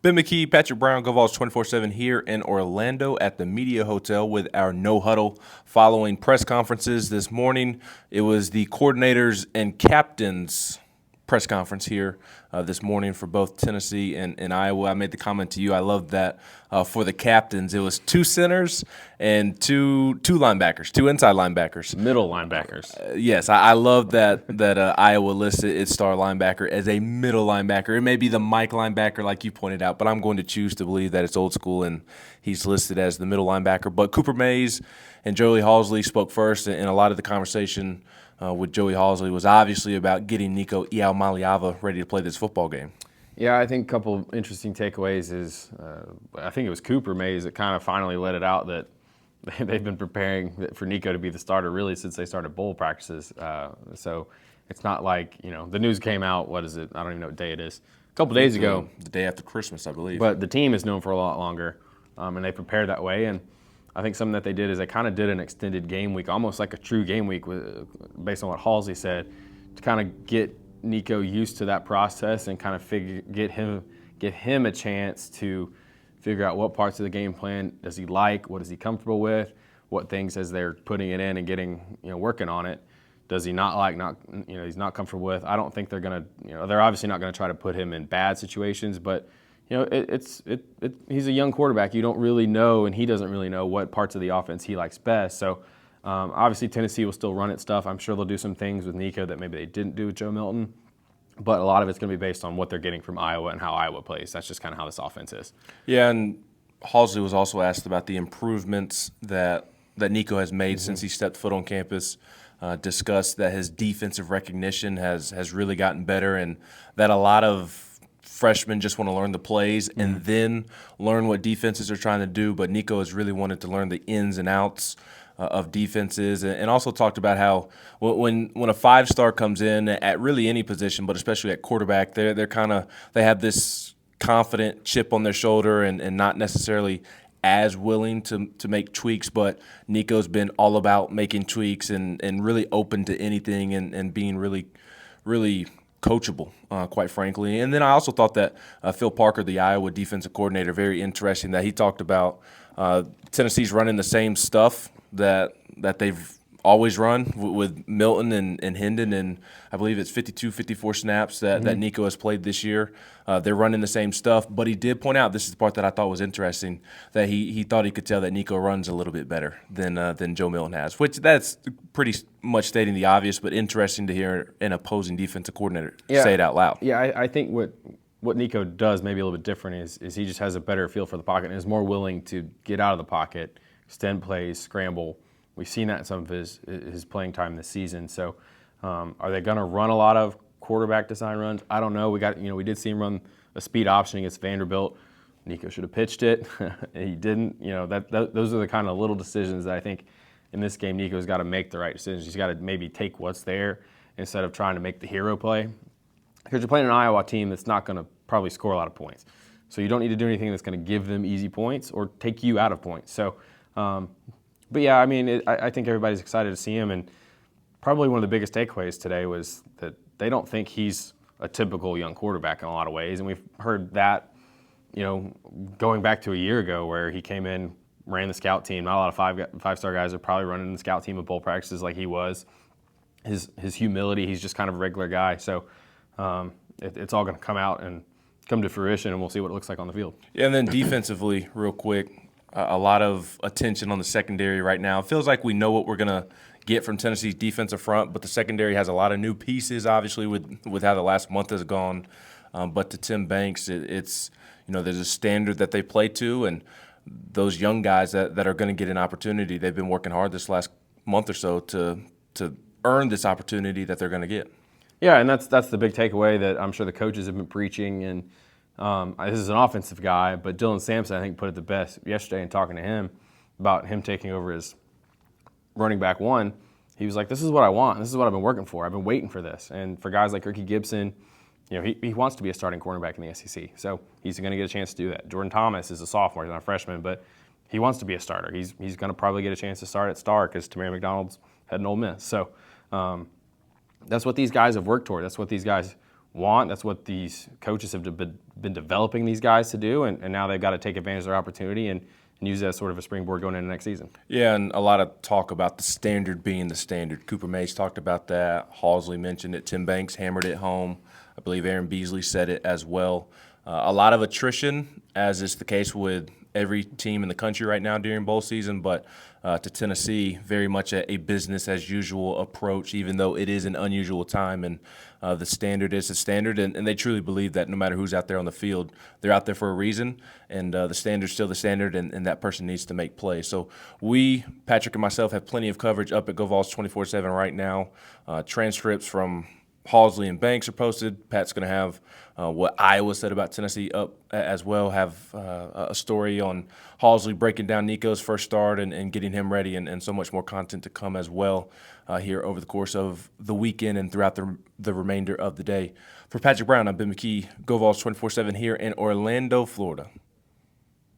Ben McKee, Patrick Brown, Go Vols 24/7 here in Orlando at the Media Hotel with our No-Huddle following press conferences this morning. It was the coordinators and captains press conference here this morning for both Tennessee and Iowa. I made the comment to you. I love that for the captains. It was two centers and two linebackers, two inside linebackers. Middle linebackers. Yes, I love that Iowa listed its star linebacker as a middle linebacker. It may be the Mike linebacker like you pointed out, but I'm going to choose to believe that it's old school and he's listed as the middle linebacker. But Cooper Mays and Joey Halsley spoke first, and a lot of the conversation with Joey Halsley was obviously about getting Nico Iamaleava ready to play this football game. Yeah, I think a couple interesting takeaways is I think it was Cooper Mays that kind of finally let it out that they've been preparing for Nico to be the starter really since they started bowl practices. So it's not like, the news came out, what is it? I don't even know what day it is. A couple days ago. The day after Christmas, I believe. But the team is known for a lot longer, and they prepared that way. And I think something that they did is they kind of did an extended game week, almost like a true game week based on what Halsey said, to kind of get Nico used to that process and kind of get him a chance to figure out what parts of the game plan does he like, what is he comfortable with, what things as they're putting it in and getting, working on it, does he not like, he's not comfortable with. I don't think they're going to, they're obviously not going to try to put him in bad situations, but he's a young quarterback. You don't really know, and he doesn't really know what parts of the offense he likes best. So obviously Tennessee will still run its stuff. I'm sure they'll do some things with Nico that maybe they didn't do with Joe Milton. But a lot of it's going to be based on what they're getting from Iowa and how Iowa plays. That's just kind of how this offense is. Yeah, and Halsey was also asked about the improvements that Nico has made since he stepped foot on campus. Discussed that his defensive recognition has really gotten better, and that a lot of freshmen just want to learn the plays and then learn what defenses are trying to do. But Nico has really wanted to learn the ins and outs of defenses, and also talked about how when a five-star comes in at really any position, but especially at quarterback, they have this confident chip on their shoulder and not necessarily as willing to make tweaks. But Nico's been all about making tweaks and really open to anything and being really coachable, quite frankly. And then I also thought that Phil Parker, the Iowa defensive coordinator, very interesting that he talked about Tennessee's running the same stuff that they've always run with Milton and Hendon, and I believe it's 52, 54 snaps that Nico has played this year. They're running the same stuff, but he did point out, this is the part that I thought was interesting, that he thought he could tell that Nico runs a little bit better than Joe Milton has, which that's pretty much stating the obvious, but interesting to hear an opposing defensive coordinator say it out loud. Yeah, I think what Nico does maybe a little bit different is he just has a better feel for the pocket and is more willing to get out of the pocket, extend plays, scramble. We've seen that in some of his playing time this season. So, are they going to run a lot of quarterback design runs? I don't know. We did see him run a speed option against Vanderbilt. Nico should have pitched it. He didn't. Those are the kind of little decisions that I think in this game Nico's got to make the right decisions. He's got to maybe take what's there instead of trying to make the hero play. Because you're playing an Iowa team that's not going to probably score a lot of points. So you don't need to do anything that's going to give them easy points or take you out of points. So. But yeah, I think everybody's excited to see him, and probably one of the biggest takeaways today was that they don't think he's a typical young quarterback in a lot of ways, and we've heard that, going back to a year ago where he came in, ran the scout team. Not a lot of five-star guys are probably running the scout team at bowl practices like he was. His humility, he's just kind of a regular guy. So it's all going to come out and come to fruition, and we'll see what it looks like on the field. Yeah, and then defensively, real quick. A lot of attention on the secondary right now. It feels like we know what we're going to get from Tennessee's defensive front, but the secondary has a lot of new pieces, obviously, with how the last month has gone. But to Tim Banks, it's there's a standard that they play to, and those young guys that are going to get an opportunity, they've been working hard this last month or so to earn this opportunity that they're going to get. Yeah, and that's the big takeaway that I'm sure the coaches have been preaching. And this is an offensive guy, but Dylan Sampson, I think, put it the best yesterday in talking to him about him taking over as running back one. He was like, this is what I want. This is what I've been working for. I've been waiting for this. And for guys like Ricky Gibson, he wants to be a starting cornerback in the SEC. So he's going to get a chance to do that. Jordan Thomas is a sophomore. He's not a freshman, but he wants to be a starter. He's going to probably get a chance to start at star because Tamari McDonald's heading Ole Miss. So that's what these guys have worked toward. That's what these guys want. That's what these coaches have been developing these guys to do, and now they've got to take advantage of their opportunity and use that as sort of a springboard going into next season. Yeah, and a lot of talk about the standard being the standard. Cooper Mays talked about that. Halsley mentioned it. Tim Banks hammered it home. I believe Aaron Beasley said it as well. A lot of attrition, as is the case with every team in the country right now during bowl season, but to Tennessee, very much a business as usual approach, even though it is an unusual time, and the standard is the standard, and they truly believe that no matter who's out there on the field, they're out there for a reason, and the standard's still the standard, and that person needs to make plays. So we, Patrick and myself, have plenty of coverage up at Go Vols 24/7 right now. Transcripts from Halsley and Banks are posted. Pat's going to have what Iowa said about Tennessee up as well, have a story on Halsley breaking down Nico's first start and getting him ready, and so much more content to come as well here over the course of the weekend and throughout the remainder of the day. For Patrick Brown, I've been McKee, Go Vols 24/7 here in Orlando, Florida.